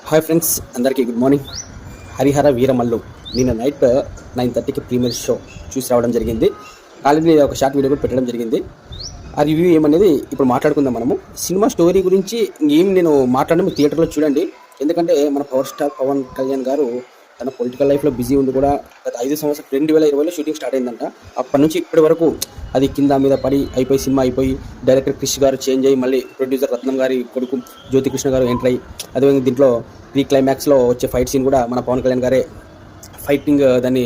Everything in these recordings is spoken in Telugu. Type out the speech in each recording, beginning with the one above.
హాయ్ ఫ్రెండ్స్, అందరికీ గుడ్ మార్నింగ్. హరిహర వీరమల్లు నిన్న నైట్ 9:30కి ప్రీమియర్ షో చూసి రావడం జరిగింది. ఆల్రెడీ ఒక షార్ట్ వీడియో కూడా పెట్టడం జరిగింది. ఆ రివ్యూ ఏమనేది ఇప్పుడు మాట్లాడుకుందాం. మనము సినిమా స్టోరీ గురించి ఏం నేను మాట్లాడడం థియేటర్లో చూడండి. ఎందుకంటే మన పవర్ స్టార్ పవన్ కళ్యాణ్ గారు తన పొలిటికల్ లైఫ్లో బిజీ ఉండి కూడా గత 5 సంవత్సరాలు 2020లో షూటింగ్ స్టార్ట్ అయిందంట. అప్పటి నుంచి ఇప్పటి వరకు అది కింద మీద పడి అయిపోయి సినిమా అయిపోయి డైరెక్టర్ క్రిష్ గారు చేంజ్ అయ్యి మళ్ళీ ప్రొడ్యూసర్ రత్నం గారి కొడుకు జ్యోతికృష్ణ గారు ఎంటర్ అయ్యి అదేవిధంగా దీంట్లో క్లైమాక్స్లో వచ్చే ఫైట్ సీన్ కూడా మన పవన్ కళ్యాణ్ గారే ఫైటింగ్ దాన్ని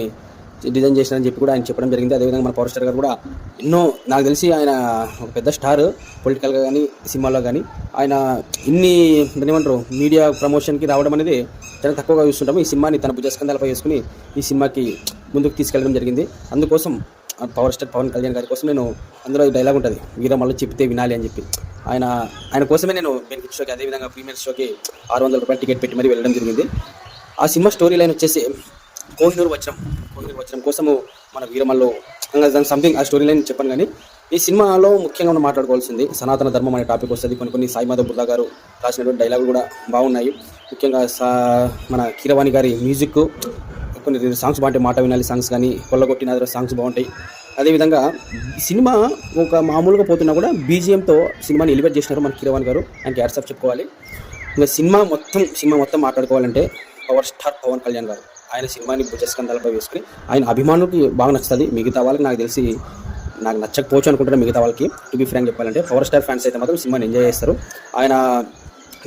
డిజైన్ చేసినారని చెప్పి కూడా ఆయన చెప్పడం జరిగింది. అదేవిధంగా మన పవర్ స్టార్ గారు కూడా ఎన్నో, నాకు తెలిసి ఆయన ఒక పెద్ద స్టార్ పొలిటికల్గా కానీ సినిమాలో కానీ ఆయన ఇన్ని ఏమంటారు మీడియా ప్రమోషన్కి రావడం అనేది చాలా తక్కువగా చూస్తుంటాము. ఈ సినిమాని తన భుజస్కంధాలపై వేసుకుని ఈ సినిమాకి ముందుకు తీసుకెళ్ళడం జరిగింది. అందుకోసం పవర్ స్టార్ పవన్ కళ్యాణ్ గారి కోసం నేను అందులో ఈ డైలాగ్ ఉంటుంది, వీరమల్లు చెప్తే వినాలి అని చెప్పి. ఆయన కోసమే నేను బెనిఫిట్ షోకి అదేవిధంగా ప్రీమియర్ షోకి 600 రూపాయలు టికెట్ పెట్టి మరీ వెళ్ళడం జరిగింది. ఆ సినిమా స్టోరీ లైన్ వచ్చేసి కోహినూరు వజ్రం కోసము మన వీరమల్లు సంథింగ్ ఆ స్టోరీ లైన్ చెప్పాను. కానీ ఈ సినిమాలో ముఖ్యంగా మనం మాట్లాడుకోవాల్సింది సనాతన ధర్మం అనే టాపిక్ వస్తుంది. కొన్ని సాయి మాధవ్ బుర్రా గారు రాసినటువంటి డైలాగులు కూడా బాగున్నాయి. ముఖ్యంగా మన కీరవాణి గారి మ్యూజిక్, కొన్ని సాంగ్స్ బాగుంటాయి. మాట వినాలి సాంగ్స్ కానీ కొల్లగొట్టిన సాంగ్స్ బాగుంటాయి. అదేవిధంగా సినిమా ఒక మామూలుగా పోతున్నా కూడా బీజిఎంతో సినిమాని ఎలివేట్ చేసినారు మన కీరవాణి గారు. ఆయనకి హ్యాట్స్ ఆఫ్ చెప్పుకోవాలి. ఇంకా సినిమా మొత్తం మాట్లాడుకోవాలంటే పవర్ స్టార్ పవన్ కళ్యాణ్ గారు ఆయన సినిమాని భుజస్కంధాలపై వేసుకుని ఆయన అభిమానులకి బాగా నచ్చుతుంది. మిగతా వాళ్ళకి నాకు తెలిసి నాకు నచ్చకపోవచ్చు అనుకుంటున్నా. మిగతా వాళ్ళకి టు బి ఫ్రాంక్ చెప్పాలంటే పవర్ స్టార్ ఫ్యాన్స్ అయితే మాత్రం సినిమాని ఎంజాయ్ చేస్తారు. ఆయన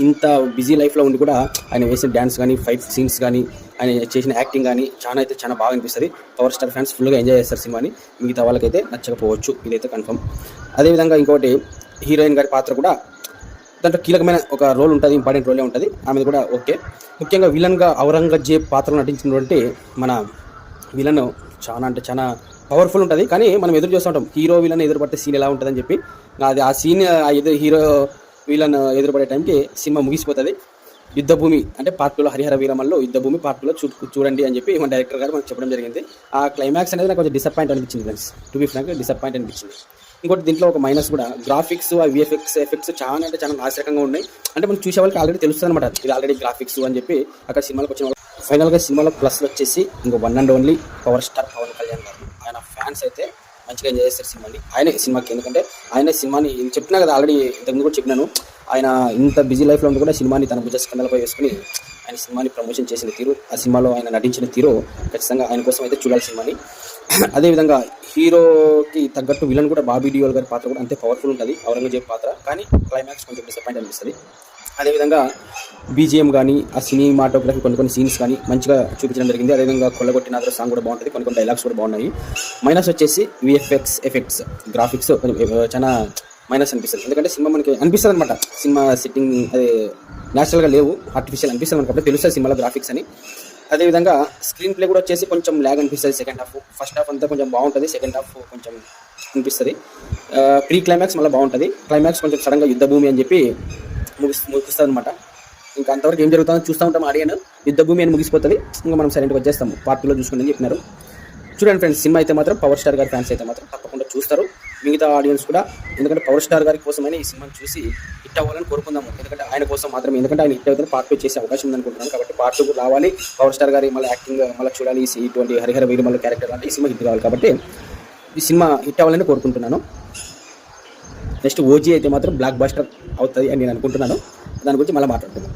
ఇంత బిజీ లైఫ్లో ఉండి కూడా ఆయన వేసిన డ్యాన్స్ కానీ ఫైట్ సీన్స్ కానీ ఆయన చేసిన యాక్టింగ్ కానీ చాలా బాగా అనిపిస్తుంది. పవర్ స్టార్ ఫ్యాన్స్ ఫుల్గా ఎంజాయ్ చేస్తారు సినిమాని. మిగతా వాళ్ళకైతే నచ్చకపోవచ్చు, ఇదైతే కన్ఫర్మ్. అదేవిధంగా ఇంకోటి హీరోయిన్ గారి పాత్ర కూడా దాంట్లో కీలకమైన ఒక రోల్ ఉంటుంది, ఇంపార్టెంట్ రోలే ఉంటుంది. ఆమెది కూడా ఓకే. ముఖ్యంగా విలన్గా ఔరంగజేబ్ పాత్రలో నటించినటువంటి మన విలన్ చాలా పవర్ఫుల్ ఉంటుంది. కానీ మనం ఎదురు చూస్తూ ఉంటాం హీరో విలన్ ఎదురుపడితే సీన్ ఎలా ఉంటుందని చెప్పి. అది ఆ సీన్ హీరో విలన్ ఎదురుపడే టైంకి సినిమా ముగిసిపోతుంది. యుద్ధభూమి అంటే పార్ట్ 2లో హరిహర వీరమల్లో యుద్ధభూమి పార్ట్ 2లో చూడండి అని చెప్పి మన డైరెక్టర్ గారు మనకు చెప్పడం జరిగింది. ఆ క్లైమాక్స్ అనేది నాకు కొంచెం డిసప్పాయింట్ అనిపించింది friends, to be frank disappoint అనిపించింది. ఇంకోటి దీంట్లో ఒక మైనస్ కూడా గ్రాఫిక్స్, ఆ విఎఫ్ఎక్స్ ఎఫెక్ట్స్ చాలా నాశరకంగా ఉన్నాయి. అంటే మనం చూసే వాళ్ళకి ఆల్రెడీ తెలుస్తుంది అనమాట ఇది ఆల్రెడీ గ్రాఫిక్స్ అని చెప్పి. అక్కడ సినిమాలకు వచ్చిన వాళ్ళు ఫైనల్గా సినిమాలో ప్లస్ వచ్చేసి ఇంకో one and only power star Pawan Kalyan garu. ఆయన ఫ్యాన్స్ అయితే మంచిగా ఎంజాయ్ చేస్తారు సినిమాని. ఆయనే సినిమాకి, ఎందుకంటే ఆయన సినిమాని చెప్పినా కదా ఆల్రెడీ ఇంతకుముందు కూడా చెప్పినాను. ఆయన ఇంత బిజీ లైఫ్లో ఉండి కూడా సినిమాని తన భుజస్కంధాలపై వేసుకుని ఆయన సినిమాని ప్రమోషన్ చేసిన తీరు, ఆ సినిమాలో ఆయన నటించిన తీరు ఖచ్చితంగా ఆయన కోసం అయితే చూడాలి సినిమాని. అదేవిధంగా హీరోకి తగ్గట్టు విలన్ కూడా బాబీ డియోల్ గారి పాత్ర కూడా అంతే పవర్ఫుల్ ఉంటుంది, ఔరంగజేబ్ పాత్ర. కానీ క్లైమాక్స్ కొంచెం డిసప్పాయింట్ అనిపిస్తుంది. అదేవిధంగా బీజిఎం కానీ ఆ సినిమాటోగ్రఫీ కొన్ని సీన్స్ కానీ మంచిగా చూపించడం జరిగింది. అదేవిధంగా కొల్లగొట్టిన సాంగ్ కూడా బాగుంటుంది, కొన్ని డైలాగ్స్ కూడా బాగున్నాయి. మైనస్ వచ్చేసి విఎఫ్ఎక్స్ ఎఫెక్ట్స్ గ్రాఫిక్స్ చాలా మైనస్ అనిపిస్తుంది. ఎందుకంటే సినిమా మనకి అనిపిస్తుంది అనమాట, సినిమా సిట్టింగ్ అదే న్యాచురల్గా లేవు, ఆర్టిఫిషియల్ అనిపిస్తుంది మనకి. అప్పుడే తెలుస్తుంది సినిమాలో గ్రాఫిక్స్ అని. అదేవిధంగా స్క్రీన్ ప్లే కూడా వచ్చేసి కొంచెం ల్యాగ్ అనిపిస్తుంది. సెకండ్ హాఫ్, ఫస్ట్ హాఫ్ అంతా కొంచెం బాగుంటుంది, సెకండ్ హాఫ్ కొంచెం అనిపిస్తుంది. ప్రీ క్లైమాక్స్ మళ్ళీ బాగుంటుంది, క్లైమాక్స్ కొంచెం సడన్గా యుద్ధభూమి అని చెప్పి ముగిస్తుంది అనమాట. ఇంకా అంతవరకు ఏం జరుగుతుందో చూస్తూ ఉంటాం. ఆడియన్ యుద్ధభూమి అని ముగిసిపోతుంది, ఇంకా మనం సైలెంట్గా వచ్చేస్తాము. పార్ట్ 2లో చూసుకుందని చెప్పినారు. చూడండి ఫ్రెండ్స్, సినిమా అయితే మాత్రం పవర్ స్టార్ గారి ఫ్యాన్స్ అయితే మాత్రం తప్పకుండా చూస్తారు, మిగతా ఆడియన్స్ కూడా. ఎందుకంటే పవర్ స్టార్ గారి కోసమైనా ఈ సినిమాని చూసి హిట్ అవ్వాలని కోరుకుందాము. ఎందుకంటే ఆయన కోసం మాత్రమే, ఎందుకంటే ఆయన హిట్ అవుతుంది పార్ట్ 2 చేసే అవకాశం ఉందనుకుంటున్నాను. కాబట్టి పార్ట్ 2 రావాలి, పవర్ స్టార్ గారి మళ్ళీ యాక్టింగ్ మళ్ళీ చూడాలి. ఇటువంటి హరిహర వీరమల్లు క్యారెక్టర్ అంటే ఈ సినిమా హిట్ కావాలి. కాబట్టి ఈ సినిమా హిట్ అవ్వాలని కోరుకుంటున్నాను. నెక్స్ట్ ఓజీ అయితే మాత్రం బ్లాక్ బస్టర్ అవుతుంది అని నేను అనుకుంటున్నాను. దాని గురించి మళ్ళీ మాట్లాడుతున్నాను.